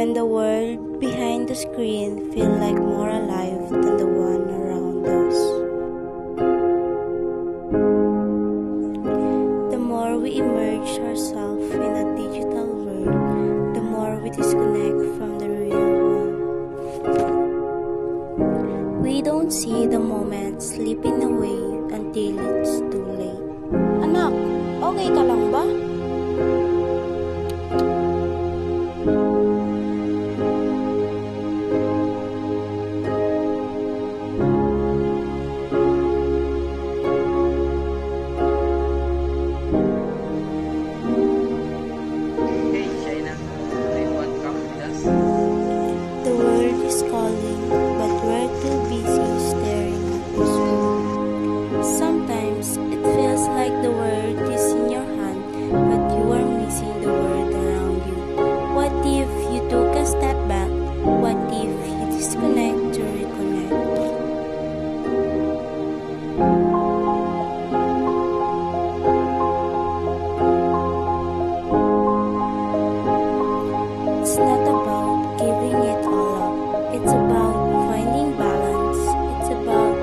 when the world behind the screen feels like more alive than the one around us. The more we immerse ourselves in a digital world, the more we disconnect from the real one. We don't see the moment slipping away until it's too late. Anak, okay ka lang ba? Hey, China, do you want to come with us? The world is calling, but we're too busy staring at the screen. Sometimes it feels like the world is in your hand, but you are missing the world around you. What if you took a step back? What if you disconnect to reconnect? It's not about giving it all up. It's about finding balance. It's about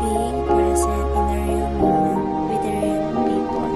being present in a real moment with the real people.